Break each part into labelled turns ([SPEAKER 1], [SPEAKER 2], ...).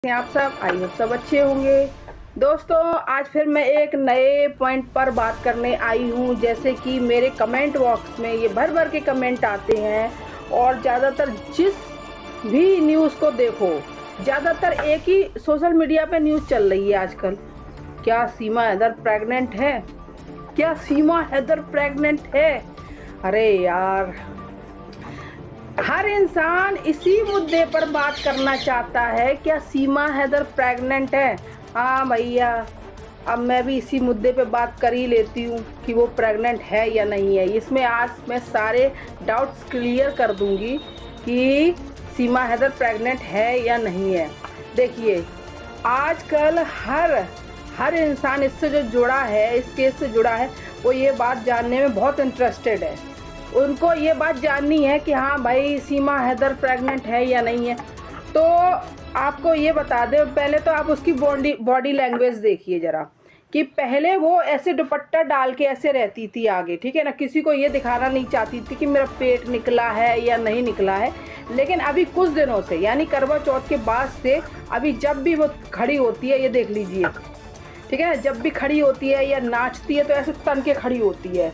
[SPEAKER 1] आप सब I hope सब अच्छे होंगे। दोस्तों आज फिर मैं एक नए पॉइंट पर बात करने आई हूँ। जैसे कि मेरे कमेंट बॉक्स में ये भर भर के कमेंट आते हैं और ज़्यादातर जिस भी न्यूज़ को देखो ज़्यादातर एक ही सोशल मीडिया पे न्यूज़ चल रही है आजकल। क्या सीमा हैदर प्रेग्नेंट है? क्या सीमा हैदर प्रेग्नेंट है? अरे यार, हर इंसान इसी मुद्दे पर बात करना चाहता है। क्या सीमा हैदर प्रेग्नेंट है? हाँ भैया, अब मैं भी इसी मुद्दे पे बात कर ही लेती हूँ कि वो प्रेग्नेंट है या नहीं है। इसमें आज मैं सारे डाउट्स क्लियर कर दूँगी कि सीमा हैदर प्रेग्नेंट है या नहीं है। देखिए, आजकल हर इंसान इससे जो जुड़ा है, इस केस से जुड़ा है, वो ये बात जानने में बहुत इंटरेस्टेड है। उनको ये बात जाननी है कि हाँ भाई, सीमा हैदर प्रेग्नेंट है या नहीं है। तो आपको ये बता दें, पहले तो आप उसकी बॉडी लैंग्वेज देखिए ज़रा, कि पहले वो ऐसे दुपट्टा डाल के ऐसे रहती थी आगे, ठीक है ना। किसी को ये दिखाना नहीं चाहती थी कि मेरा पेट निकला है या नहीं निकला है। लेकिन अभी कुछ दिनों से, यानी करवा चौथ के बाद से, अभी जब भी वो खड़ी होती है, ये देख लीजिए, ठीक है ना, जब भी खड़ी होती है या नाचती है तो ऐसे तन के खड़ी होती है।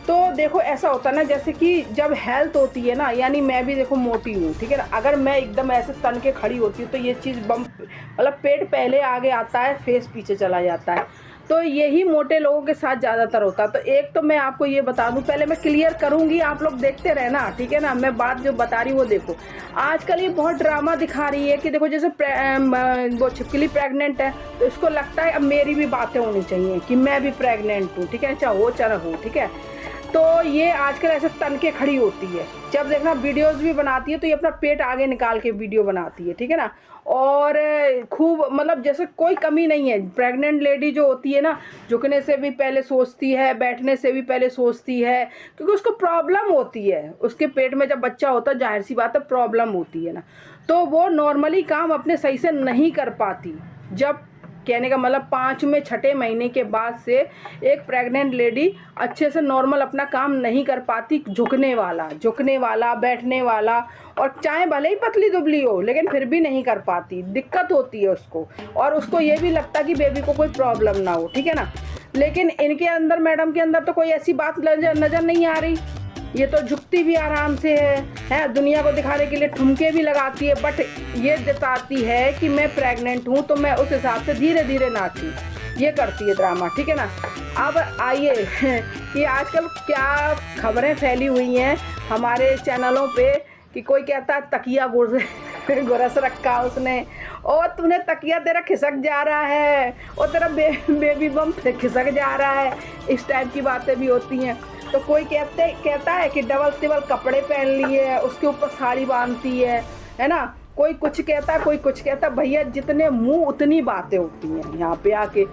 [SPEAKER 1] तो देखो, ऐसा होता है ना, जैसे कि जब हेल्थ होती है ना, यानी मैं भी देखो मोटी हूँ, ठीक है ना, अगर मैं एकदम ऐसे तन के खड़ी होती हूँ तो ये चीज़ बम, मतलब पेट पहले आगे आता है, फेस पीछे चला जाता है। तो यही मोटे लोगों के साथ ज़्यादातर होता है। तो एक तो मैं आपको ये बता दूं, पहले मैं क्लियर करूंगी, आप लोग देखते रहना, ठीक है ना। मैं बात जो बता रही हूँ वो देखो, आजकल ये बहुत ड्रामा दिखा रही है कि देखो जैसे वो छिपकली प्रेग्नेंट है तो इसको लगता है अब मेरी भी बातें होनी चाहिए कि मैं भी प्रेग्नेंट हूँ, ठीक है, चाहे हो चाहे हो, ठीक है। तो ये आजकल ऐसे तन के खड़ी होती है, जब देखना वीडियोस भी बनाती है तो ये अपना पेट आगे निकाल के वीडियो बनाती है, ठीक है ना। और खूब, मतलब जैसे कोई कमी नहीं है। प्रेग्नेंट लेडी जो होती है ना, झुकने से भी पहले सोचती है, बैठने से भी पहले सोचती है, क्योंकि उसको प्रॉब्लम होती है। उसके पेट में जब बच्चा होता है, जाहिर सी बात है प्रॉब्लम होती है ना, तो वो नॉर्मली काम अपने सही से नहीं कर पाती। जब कहने का मतलब 5वें 6ठे महीने के बाद से एक प्रेग्नेंट लेडी अच्छे से नॉर्मल अपना काम नहीं कर पाती। झुकने वाला, बैठने वाला, और चाहे भले ही पतली दुबली हो लेकिन फिर भी नहीं कर पाती, दिक्कत होती है उसको। और उसको ये भी लगता कि बेबी को कोई प्रॉब्लम ना हो, ठीक है ना। लेकिन इनके अंदर, मैडम के अंदर तो कोई ऐसी बात नज़र नहीं आ रही। ये तो झुकती भी आराम से है, दुनिया को दिखाने के लिए ठुमके भी लगाती है, बट ये जताती है कि मैं प्रेग्नेंट हूँ, तो मैं उस हिसाब से धीरे धीरे नाची, ये करती है ड्रामा, ठीक है ना। अब आइए कि आजकल क्या खबरें फैली हुई हैं हमारे चैनलों पे, कि कोई कहता है तकिया गुरस रखा उसने, और तूने तकिया, तेरा खिसक जा रहा है, और तेरा बेबी बम खिसक जा रहा है, इस टाइप की बातें भी होती हैं। तो कोई कहता है कि डबल टिबल कपड़े पहन लिए है, उसके ऊपर साड़ी बांधती है ना। कोई कुछ कहता है, कोई कुछ कहता है। भैया, जितने मुंह उतनी बातें होती हैं यहाँ पे आके।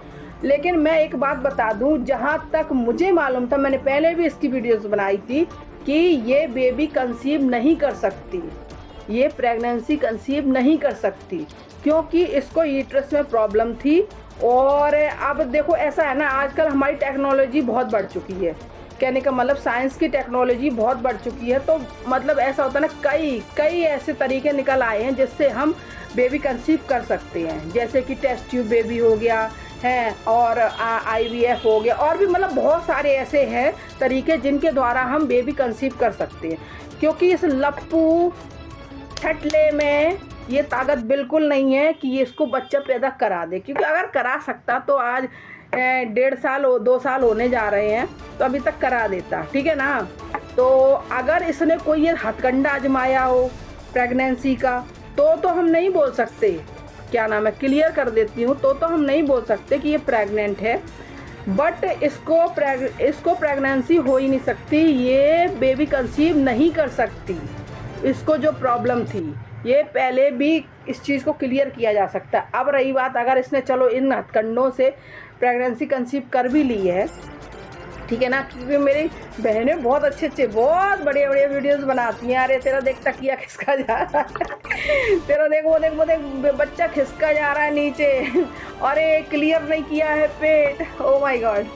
[SPEAKER 1] लेकिन मैं एक बात बता दूं, जहाँ तक मुझे मालूम था, मैंने पहले भी इसकी वीडियोस बनाई थी, कि ये बेबी कंसीव नहीं कर सकती, ये प्रेगनेंसी कंसीव नहीं कर सकती, क्योंकि इसको यूट्रस में प्रॉब्लम थी। और अब देखो, ऐसा है ना, आजकल हमारी टेक्नोलॉजी बहुत बढ़ चुकी है, कहने का मतलब साइंस की टेक्नोलॉजी बहुत बढ़ चुकी है। तो मतलब ऐसा होता है ना, कई ऐसे तरीके निकल आए हैं जिससे हम बेबी कंसीव कर सकते हैं। जैसे कि टेस्ट ट्यूब बेबी हो गया है, और IVF हो गया, और भी मतलब बहुत सारे ऐसे हैं तरीके जिनके द्वारा हम बेबी कंसीव कर सकते हैं। क्योंकि इस लप्पू ठटले में ये ताकत बिल्कुल नहीं है कि ये इसको बच्चा पैदा करा दे। क्योंकि अगर करा सकता तो आज 1.5 साल 2 साल होने जा रहे हैं, तो अभी तक करा देता, ठीक है ना। तो अगर इसने कोई ये हथकंडा आजमाया हो प्रेगनेंसी का, तो हम नहीं बोल सकते, क्या नाम है, क्लियर कर देती हूँ, तो हम नहीं बोल सकते कि ये प्रेग्नेंट है। बट इसको प्रेगनेंसी हो ही नहीं सकती, ये बेबी कंसीव नहीं कर सकती। इसको जो प्रॉब्लम थी, ये पहले भी इस चीज़ को क्लियर किया जा सकता है। अब रही बात, अगर इसने चलो इन हथकंडों से प्रेगनेंसी कंसीव कर भी ली है, ठीक है ना, क्योंकि मेरी बहनें बहुत अच्छे बहुत बढ़िया वीडियोस बनाती हैं। अरे तेरा देख तकिया खिसका जा रहा है, तेरा देख वो देख बच्चा खिसका जा रहा है नीचे, अरे क्लियर नहीं किया है पेट, ओ माय गॉड।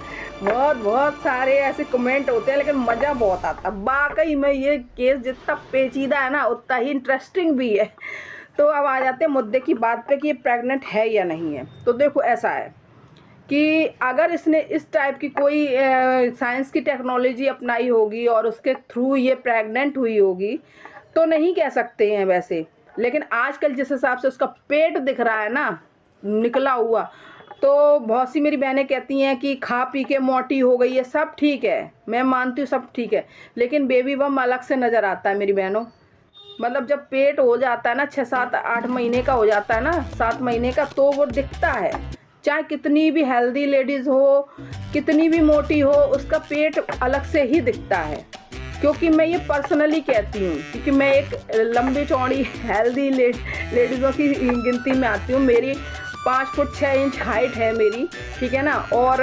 [SPEAKER 1] बहुत सारे ऐसे कमेंट होते हैं, लेकिन मज़ा बहुत आता है। वाकई में ये केस जितना पेचीदा है ना, उतना ही इंटरेस्टिंग भी है। तो अब आ जाते हैं मुद्दे की बात पे कि ये प्रेग्नेंट है या नहीं है। तो देखो ऐसा है कि अगर इसने इस टाइप की कोई साइंस की टेक्नोलॉजी अपनाई होगी और उसके थ्रू ये प्रेग्नेंट हुई होगी तो नहीं कह सकते हैं वैसे। लेकिन आजकल जिस हिसाब से उसका पेट दिख रहा है ना निकला हुआ, तो बहुत सी मेरी बहनें कहती हैं कि खा पी के मोटी हो गई है। सब ठीक है, मैं मानती हूँ सब ठीक है, लेकिन बेबी बम अलग से नज़र आता है मेरी बहनों। मतलब जब पेट हो जाता है ना 6 7 8 महीने का हो जाता है ना 7 महीने का, तो वो दिखता है। चाहे कितनी भी हेल्दी लेडीज़ हो, कितनी भी मोटी हो, उसका पेट अलग से ही दिखता है। क्योंकि मैं ये पर्सनली कहती हूँ, क्योंकि मैं एक लंबी चौड़ी हेल्दी लेडीज़ों की गिनती में आती हूँ। मेरी 5 फुट 6 इंच हाइट है मेरी, ठीक है ना। और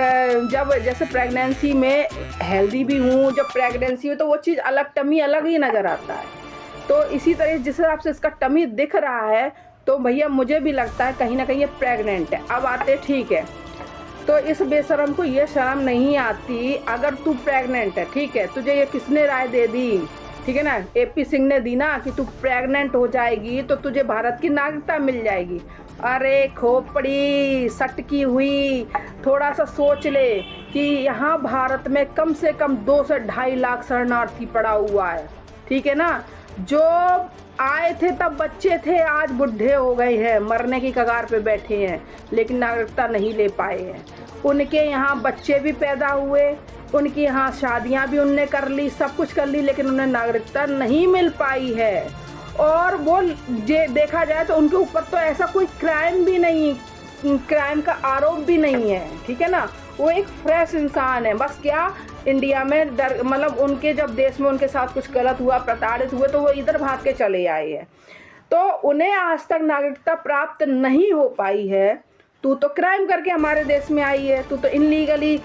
[SPEAKER 1] जब जैसे प्रेगनेंसी में हेल्दी भी हूँ, जब प्रेगनेंसी में तो वो चीज़ अलग, टमी अलग ही नज़र आता है। तो इसी तरह जिस हिसाब से इसका टमी दिख रहा है, तो भैया मुझे भी लगता है कहीं ना कहीं ये प्रेग्नेंट है। अब आते ठीक है, तो इस बेशरम को ये शर्म नहीं आती, अगर तू प्रेग्नेंट है, ठीक है, तुझे ये किसने राय दे दी, ठीक है ना, AP सिंह ने दी ना, कि तू प्रेग्नेंट हो जाएगी तो तुझे भारत की नागरिकता मिल जाएगी। अरे खोपड़ी सटकी हुई, थोड़ा सा सोच ले कि यहाँ भारत में कम से कम 2 से 2.5 लाख शरणार्थी पड़ा हुआ है, ठीक है ना। जो आए थे तब बच्चे थे, आज बुढ़े हो गए हैं, मरने की कगार पे बैठे हैं, लेकिन नागरिकता नहीं ले पाए हैं। उनके यहाँ बच्चे भी पैदा हुए, उनकी यहाँ शादियाँ भी उनने कर ली, सब कुछ कर ली, लेकिन उन्हें नागरिकता नहीं मिल पाई है। और वो देखा जाए तो उनके ऊपर तो ऐसा कोई क्राइम भी नहीं, क्राइम का आरोप भी नहीं है, ठीक है ना। वो एक फ्रेश इंसान है। बस क्या इंडिया में डर, मतलब उनके जब देश में उनके साथ कुछ गलत हुआ, प्रताड़ित हुए, तो वो इधर भाग के चले आए हैं। तो उन्हें आज तक नागरिकता प्राप्त नहीं हो पाई है। तू तो क्राइम करके हमारे देश में आई है, तू तो इनलीगली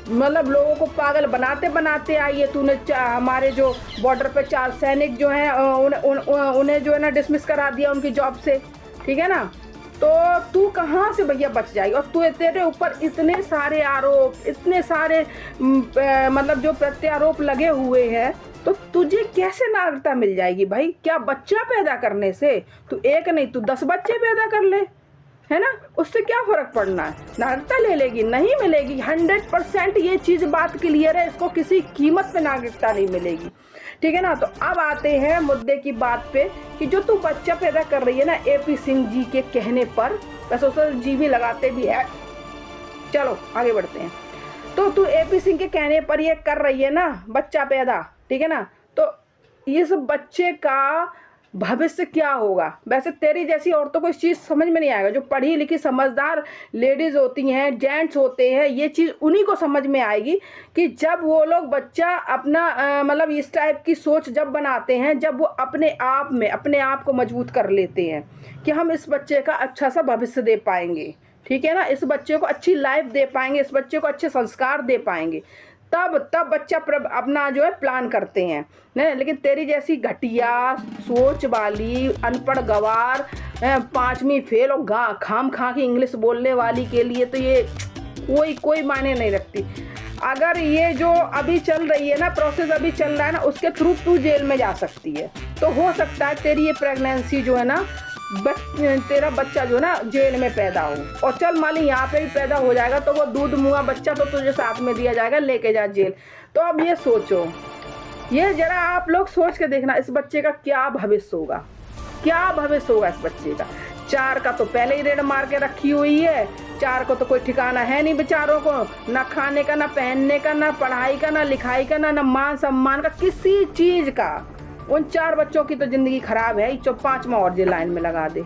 [SPEAKER 1] मतलब लोगों को पागल बनाते बनाते आई है। तूने हमारे जो बॉर्डर पे 4 सैनिक जो हैं उन्हें जो है ना डिसमिस करा दिया उनकी जॉब से, ठीक है ना। तो तू कहाँ से भैया बच जाएगी। और तू, तेरे ऊपर इतने सारे आरोप, इतने सारे मतलब जो प्रत्यारोप लगे हुए हैं, तो तुझे कैसे नागरिकता मिल जाएगी भाई। क्या बच्चा पैदा करने से, तू एक नहीं तू 10 बच्चे पैदा कर ले, है ना, उससे क्या फ़र्क पड़ना है। नागरिकता ले लेगी, नहीं मिलेगी। 100% ये चीज़ बात क्लियर है, इसको किसी कीमत पे नागरिकता नहीं मिलेगी, ठीक है ना। तो अब आते हैं मुद्दे की बात पे कि जो तू बच्चा पैदा कर रही है ना AP सिंह जी के कहने पर, वैसे उसको जी भी लगाते भी है, चलो आगे बढ़ते हैं। तो तू AP सिंह के कहने पर ये कर रही है ना बच्चा पैदा, ठीक है ना। तो इस बच्चे का भविष्य क्या होगा। वैसे तेरी जैसी औरतों को इस चीज़ समझ में नहीं आएगा। जो पढ़ी लिखी समझदार लेडीज़ होती हैं, जेंट्स होते हैं, ये चीज़ उन्हीं को समझ में आएगी कि जब वो लोग बच्चा अपना मतलब इस टाइप की सोच जब बनाते हैं, जब वो अपने आप में अपने आप को मजबूत कर लेते हैं कि हम इस बच्चे का अच्छा सा भविष्य दे पाएंगे, ठीक है ना, इस बच्चे को अच्छी लाइफ दे पाएंगे, इस बच्चे को अच्छे संस्कार दे पाएंगे, तब बच्चा अपना जो है प्लान करते हैं नहीं। लेकिन तेरी जैसी घटिया सोच वाली अनपढ़ गवार 5वीं फेल और खाम खा की इंग्लिश बोलने वाली के लिए तो ये कोई मायने नहीं रखती। अगर ये जो अभी चल रही है ना प्रोसेस, अभी चल रहा है ना, उसके थ्रू तू जेल में जा सकती है। तो हो सकता है तेरी ये प्रेगनेंसी जो है ना, तेरा बच्चा जो है ना जेल में पैदा हो। और चल मान ली यहाँ पे भी पैदा हो जाएगा तो वो दूध मुआ बच्चा तो तुझे साथ में दिया जाएगा, लेके जा जेल। तो अब ये सोचो, ये जरा आप लोग सोच के देखना, इस बच्चे का क्या भविष्य होगा, क्या भविष्य होगा इस बच्चे का। 4 का तो पहले ही रेड मार के रखी हुई है, 4 को तो कोई ठिकाना है नहीं बेचारों को, ना खाने का, ना पहनने का, ना पढ़ाई का, ना लिखाई का, ना मान सम्मान का, किसी चीज़ का। उन 4 बच्चों की तो ज़िंदगी ख़राब है, 5वां और जेल लाइन में लगा दे।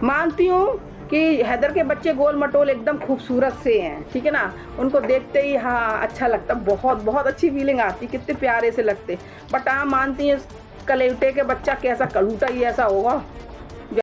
[SPEAKER 1] मानती हूँ कि हैदर के बच्चे गोल मटोल एकदम खूबसूरत से हैं, ठीक है ना, उनको देखते ही हाँ अच्छा लगता, बहुत बहुत अच्छी फीलिंग आती, कितने प्यारे से लगते। बट हाँ मानती हैं कलेवटे के बच्चा कैसा कलूटा ही ऐसा होगा।